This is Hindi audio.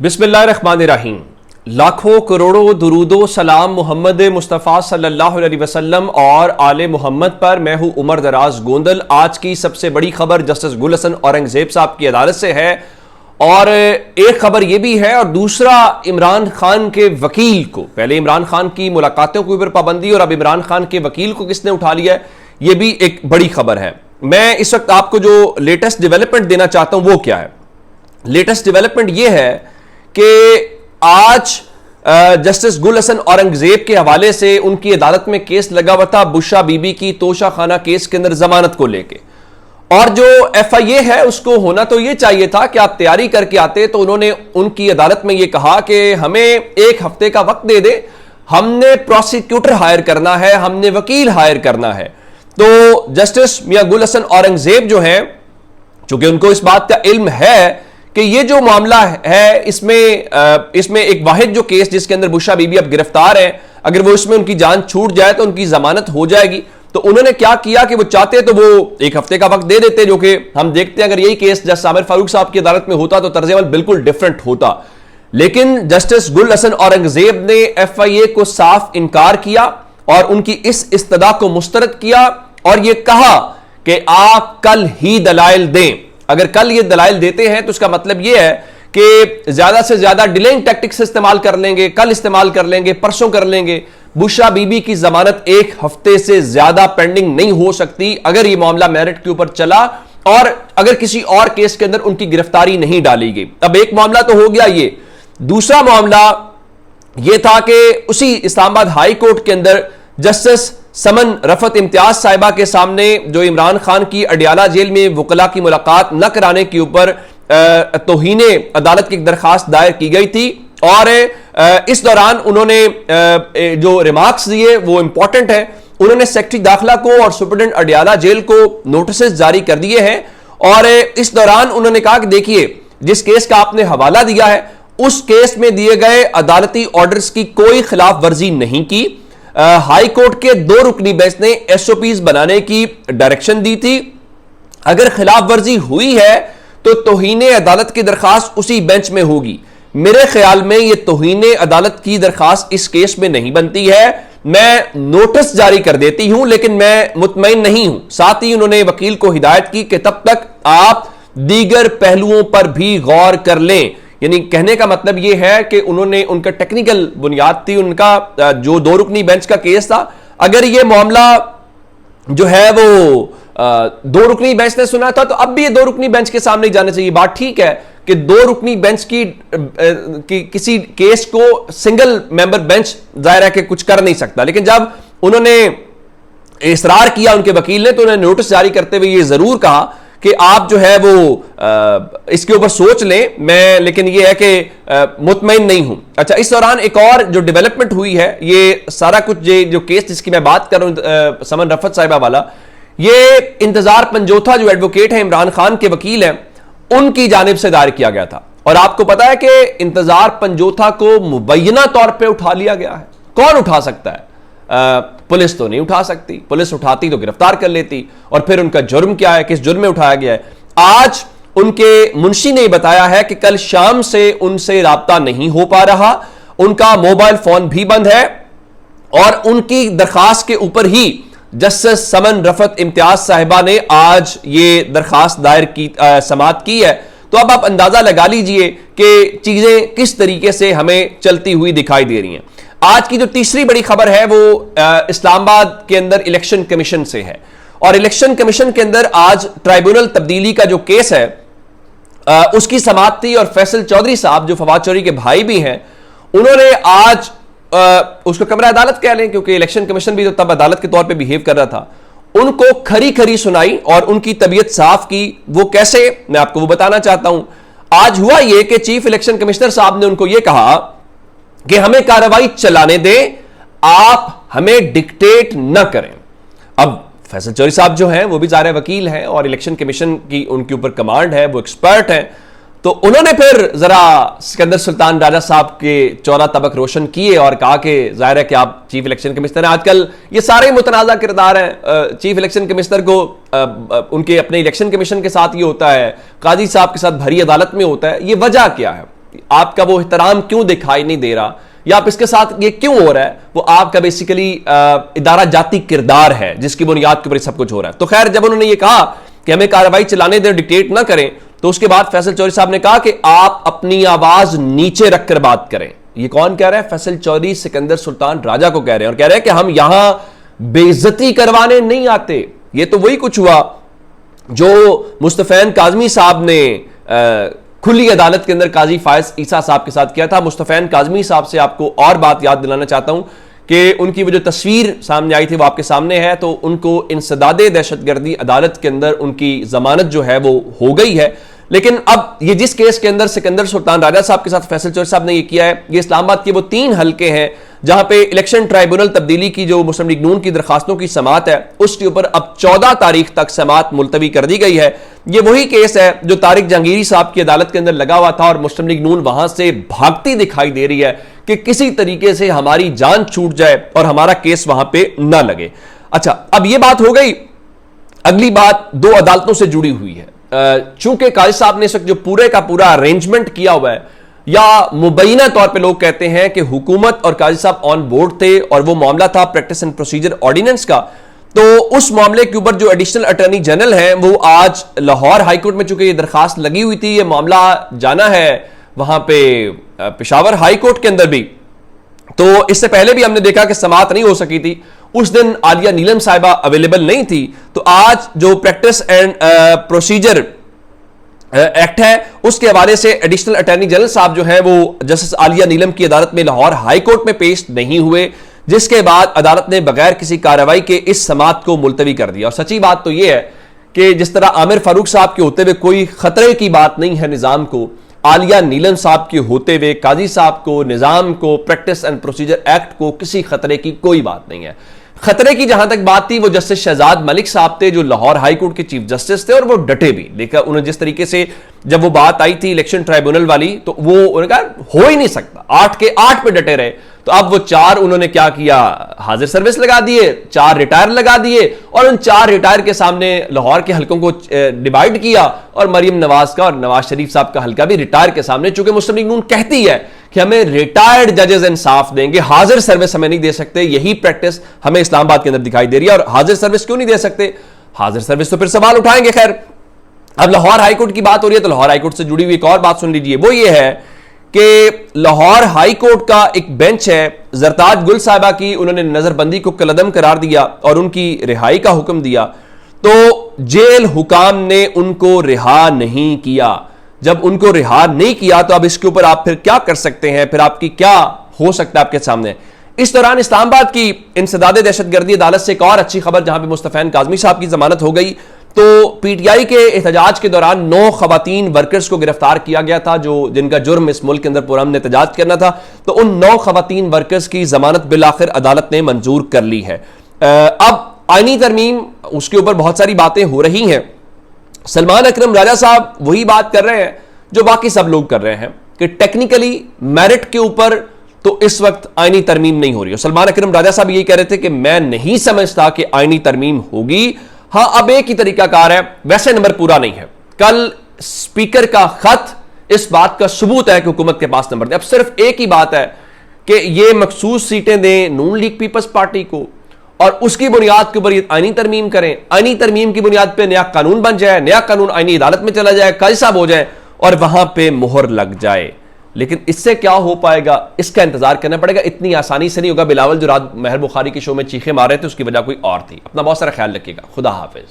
बिस्मिल्लाहिर्रहमानिर्रहीम। लाखों करोड़ों दुरूदो सलाम मोहम्मद मुस्तफ़ा सल्लल्लाहु अलैहि वसल्लम और आले मोहम्मद पर। मैं हूं उमर दराज गोंदल। आज की सबसे बड़ी खबर जस्टिस गुल हसन औरंगजेब साहब की अदालत से है और एक खबर यह भी है और दूसरा इमरान खान के वकील को, पहले इमरान खान की मुलाकातों के ऊपर पाबंदी और अब इमरान खान के वकील को किसने उठा लिया है, यह भी एक बड़ी खबर है। मैं इस वक्त आपको जो लेटेस्ट डेवलपमेंट देना चाहता हूं वो क्या है। लेटेस्ट डेवलपमेंट यह है कि आज जस्टिस गुल हसन औरंगजेब के हवाले से उनकी अदालत में केस लगा हुआ था बुशरा बीबी की तोशा खाना केस के अंदर जमानत को लेके, और जो एफआईए है उसको होना तो यह चाहिए था कि आप तैयारी करके आते। तो उन्होंने उनकी अदालत में यह कहा कि हमें एक हफ्ते का वक्त दे दे, हमने प्रोसिक्यूटर हायर करना है, हमने वकील हायर करना है। तो जस्टिस मियां गुल हसन औरंगजेब जो है, चूंकि उनको इस बात का इल्म है कि ये जो मामला है इसमें एक वाहिद जो केस जिसके अंदर बुशरा बीबी अब गिरफ्तार है, अगर वो इसमें उनकी जान छूट जाए तो उनकी जमानत हो जाएगी। तो उन्होंने क्या किया कि वो चाहते तो वो एक हफ्ते का वक्त दे देते, जो कि हम देखते हैं अगर यही केस जस्टिस आमिर फारूक साहब की अदालत में होता तो तर्ज अमल बिल्कुल डिफरेंट होता। लेकिन जस्टिस गुल हसन औरंगजेब ने एफआईए को साफ इनकार किया और उनकी इस इस्तदा को मुस्तरद किया और यह कहा कि आप कल ही दलाइल दें। अगर कल ये दलाइल देते हैं तो उसका मतलब यह है कि ज्यादा से ज्यादा डिलेइंग टैक्टिक्स इस्तेमाल कर लेंगे, कल इस्तेमाल कर लेंगे, परसों कर लेंगे। बुशरा बीबी की जमानत एक हफ्ते से ज्यादा पेंडिंग नहीं हो सकती अगर यह मामला मेरिट के ऊपर चला और अगर किसी और केस के अंदर उनकी गिरफ्तारी नहीं डाली गई। अब एक मामला तो हो गया ये, दूसरा मामला यह था कि उसी इस्लामाबाद हाई कोर्ट के अंदर जस्टिस समन रफत इम्तियाज साहिबा के सामने जो इमरान खान की अडियाला जेल में वकला की मुलाकात न कराने के ऊपर तौहीने अदालत की एक दरखास्त दायर की गई थी और इस दौरान उन्होंने जो रिमार्क्स दिए वो इंपॉर्टेंट है। उन्होंने सेक्रेटरी दाखिला को और सुप्रिटेंडेंट अडियाला जेल को नोटिस जारी कर दिए हैं और इस दौरान उन्होंने कहा कि देखिए, जिस केस का आपने हवाला दिया है उस केस में दिए गए अदालती ऑर्डर्स की कोई खिलाफ वर्जी नहीं की। हाई कोर्ट के 2 रुकनी बेंच ने एसओपीज बनाने की डायरेक्शन दी थी। अगर खिलाफ वर्जी हुई है तो तौहीने अदालत की दरखास्त उसी बेंच में होगी। मेरे ख्याल में यह तौहीने अदालत की दरखास्त इस केस में नहीं बनती है। मैं नोटिस जारी कर देती हूं लेकिन मैं मुतमईन नहीं हूं। साथ ही उन्होंने वकील को हिदायत की कि तब तक आप दीगर पहलुओं पर भी गौर कर लें। यानी कहने का मतलब यह है कि उन्होंने उनका टेक्निकल बुनियाद थी, उनका जो 2 रुकनी बेंच का केस था, अगर यह मामला जो है वो 2 रुकनी बेंच ने सुना था तो अब भी ये 2 रुकनी बेंच के सामने जाना चाहिए। बात ठीक है कि 2 रुकनी बेंच की किसी केस को सिंगल मेंबर बेंच जाहिर है कि कुछ कर नहीं सकता, लेकिन जब उन्होंने इसरार किया उनके वकील ने तो उन्होंने नोटिस जारी करते हुए ये जरूर कहा कि आप जो है वो इसके ऊपर सोच लें। मैं लेकिन ये है कि मुतमईन नहीं हूं। अच्छा, इस दौरान एक और जो डेवलपमेंट हुई है, ये सारा कुछ जो केस जिसकी मैं बात कर रहा हूं समन रफत साहिबा वाला, ये इंतजार पंजोथा जो एडवोकेट है, इमरान खान के वकील हैं, उनकी जानिब से दायर किया गया था। और आपको पता है कि इंतजार पंजोथा को मुबैना तौर पर उठा लिया गया है। कौन उठा सकता है? पुलिस तो नहीं उठा सकती। पुलिस उठाती तो गिरफ्तार कर लेती। और फिर उनका जुर्म क्या है, किस जुर्म में उठाया गया है? आज उनके मुंशी ने बताया है कि कल शाम से उनसे राब्ता नहीं हो पा रहा, उनका मोबाइल फोन भी बंद है और उनकी दरखास्त के ऊपर ही जस्टिस समन रफत इम्तियाज साहिबा ने आज ये दरखास्त दायर की समाअत की है। तो अब आप अंदाजा लगा लीजिए कि चीजें किस तरीके से हमें चलती हुई दिखाई दे रही हैं। आज की जो तीसरी बड़ी खबर है वो इस्लामाबाद के अंदर इलेक्शन कमीशन से है और इलेक्शन कमीशन के अंदर आज ट्राइब्यूनल तब्दीली का जो केस है उसकी समाअत थी और फैसल चौधरी साहब जो फवाद चौधरी के भाई भी हैं, उन्होंने आज उसको कमरा अदालत कह लें क्योंकि इलेक्शन कमीशन भी तो तब अदालत के तौर पे बिहेव कर रहा था, उनको खरी खरी सुनाई और उनकी तबीयत साफ की। वो कैसे, मैं आपको वो बताना चाहता हूं। आज हुआ ये कि चीफ इलेक्शन कमिश्नर साहब ने उनको ये कहा कि हमें कार्रवाई चलाने दें, आप हमें डिक्टेट न करें। अब फैसल चौधरी साहब जो हैं वो भी ज़ाहिर वकील हैं और इलेक्शन कमीशन की उनके ऊपर कमांड है, वो एक्सपर्ट हैं। तो उन्होंने फिर जरा सिकंदर सुल्तान राजा साहब के 14 तबक रोशन किए और कहा कि जाहिर है कि आप चीफ इलेक्शन कमिश्नर हैं। आजकल ये सारे मुतनाज़ा किरदार हैं। चीफ इलेक्शन कमिश्नर को उनके अपने इलेक्शन कमीशन के साथ ये होता है, काजी साहब के साथ भरी अदालत में होता है। ये वजह क्या है? आपका वो एहतराम क्यों दिखाई नहीं दे रहा, या आप इसके साथ ये क्यों हो रहा है, वो आपका बेसिकली इदारा जाती किरदार है जिसकी बुनियाद के ऊपर सब कुछ हो रहा है। तो खैर, जब उन्होंने ये कहा कि हमें कार्रवाई चलाने दें, डिक्टेट ना करें, तो उसके बाद फैसल चौधरी साहब ने कहा कि आप अपनी आवाज नीचे रखकर बात करें। ये कौन कह रहा है? फैसल चौधरी सिकंदर सुल्तान राजा को कह रहे हैं, और कह रहे हैं कि हम यहां बेइज्जती करवाने नहीं आते। ये तो वही कुछ हुआ जो मुस्तफैन काजमी साहब ने खुली अदालत के अंदर काजी फायज ईसा साहब के साथ किया था। मुस्तफैन काजमी साहब से आपको और बात याद दिलाना चाहता हूं कि उनकी वो जो तस्वीर सामने आई थी वो आपके सामने है। तो उनको इंसदादे दहशतगर्दी अदालत के अंदर उनकी जमानत जो है वो हो गई है। लेकिन अब ये जिस केस के अंदर सिकंदर सुल्तान राजा साहब के साथ फैसल चौधरी साहब ने ये किया है, ये इस्लामाबाद के वो 3 हलके हैं जहां पे इलेक्शन ट्राइब्यूनल तब्दीली की जो मुस्लिम लीग नून की दरखास्तों की समाअत है, उसके ऊपर अब 14 तारीख तक समाअत मुलतवी कर दी गई है। ये वही केस है जो तारिक जहांगीरी साहब की अदालत के अंदर लगा हुआ था, और मुस्लिम लीग नून वहां से भागती दिखाई दे रही है कि किसी तरीके से हमारी जान छूट जाए और हमारा केस वहां पे ना लगे। अच्छा, अब यह बात हो गई। अगली बात 2 अदालतों से जुड़ी हुई है। चूंकि काजी साहब ने इस वक्त जो पूरे का पूरा अरेंजमेंट किया हुआ है, या मुबैना तौर पे लोग कहते हैं कि हुकूमत और काजी साहब ऑन बोर्ड थे, और वो मामला था प्रैक्टिस एंड प्रोसीजर ऑर्डिनेंस का। तो उस मामले के ऊपर जो एडिशनल अटॉर्नी जनरल हैं वो आज लाहौर हाईकोर्ट में, चूंकि ये दरखास्त लगी हुई थी, ये मामला जाना है वहां पे पेशावर हाईकोर्ट के अंदर भी। तो इससे पहले भी हमने देखा कि समाअत नहीं हो सकी थी, उस दिन आलिया नीलम साहिबा अवेलेबल नहीं थी। तो आज जो प्रैक्टिस एंड प्रोसीजर एक्ट है उसके हवाले से एडिशनल अटॉर्नी जनरल साहब जो है वो जस्टिस आलिया नीलम की अदालत में लाहौर हाई कोर्ट में पेश नहीं हुए, जिसके बाद अदालत ने बगैर किसी कार्रवाई के इस समाअत को मुलतवी कर दिया। और सच्ची बात तो यह है कि जिस तरह आमिर फारूक साहब के होते हुए कोई खतरे की बात नहीं है निजाम को, आलिया नीलम साहब के होते हुए काजी साहब को, निजाम को, प्रैक्टिस एंड प्रोसीजर एक्ट को किसी खतरे की कोई बात नहीं है। खतरे की जहां तक बात थी वो जस्टिस शहजाद मलिक साहब थे जो लाहौर हाई कोर्ट के चीफ जस्टिस थे, और वो डटे भी। लेकिन उन्होंने जिस तरीके से जब वो बात आई थी इलेक्शन ट्राइब्यूनल वाली, तो वो उन्होंने कहा हो ही नहीं सकता, 8 के 8 पे डटे रहे। तो अब वो 4 उन्होंने क्या किया, हाजिर सर्विस लगा दिए, 4 रिटायर लगा दिए, और उन 4 रिटायर के सामने लाहौर के हलकों को डिवाइड किया, और मरियम नवाज का और नवाज शरीफ साहब का हलका भी रिटायर के सामने। चूंकि मुस्लिम लीग नून कहती है कि हमें रिटायर्ड जजेस इंसाफ देंगे, हाजिर सर्विस हमें नहीं दे सकते, यही प्रैक्टिस हमें इस्लामाबाद के अंदर दिखाई दे रही है। और हाजिर सर्विस क्यों नहीं दे सकते? हाजिर सर्विस तो फिर सवाल उठाएंगे। खैर, अब लाहौर हाईकोर्ट की बात हो रही है, तो लाहौर हाईकोर्ट से जुड़ी हुई एक और बात सुन लीजिए। वो ये है कि लाहौर हाई कोर्ट का एक बेंच है, जरताज गुल साहिबा की, उन्होंने नजरबंदी को कलअदम करार दिया और उनकी रिहाई का हुक्म दिया। तो जेल हुकाम ने उनको रिहा नहीं किया। जब उनको रिहा नहीं किया तो अब इसके ऊपर आप फिर क्या कर सकते हैं, फिर आपकी क्या हो सकता है आपके सामने। इस दौरान इस्लामाबाद की इंसदादे दहशतगर्दी अदालत से एक और अच्छी खबर, जहां पे मुस्तफैन काजमी साहब की जमानत हो गई। तो पीटीआई के एहतजाज के दौरान 9 खवातीन वर्कर्स को गिरफ्तार किया गया था, जो जिनका जुर्म इस मुल्क के अंदर पुरअमन एहतजाज करना था। तो उन 9 खवातीन वर्कर्स की जमानत बिलाखिर अदालत ने मंजूर कर ली है। अब आईनी तरमीम, उसके ऊपर बहुत सारी बातें हो रही हैं। सलमान अकरम राजा साहब वही बात कर रहे हैं जो बाकी सब लोग कर रहे हैं कि टेक्निकली मेरिट के ऊपर तो इस वक्त आईनी तरमीम नहीं हो रही है। सलमान अकरम राजा साहब यही कह रहे थे कि मैं नहीं समझता कि आईनी तरमीम होगी। हां, अब एक ही तरीकाकार है, वैसे नंबर पूरा नहीं है। कल स्पीकर का खत इस बात का सबूत है कि हुकूमत के पास नंबर दे। अब सिर्फ एक ही बात है कि ये मखसूस सीटें दें नून लीग पीपल्स पार्टी को, और उसकी बुनियाद के ऊपर आईनी तरमीम करें। आईनी तरमीम की बुनियाद पर नया कानून बन जाए, नया कानून आईनी अदालत में चला जाए, काजी साहब हो जाए और वहां पे मोहर लग जाए। लेकिन इससे क्या हो पाएगा, इसका इंतजार करना पड़ेगा। इतनी आसानी से नहीं होगा। बिलावल जो रात महर बुखारी के शो में चीखे मार रहे थे उसकी वजह कोई और थी। अपना बहुत सारा ख्याल रखिएगा। खुदा हाफिज।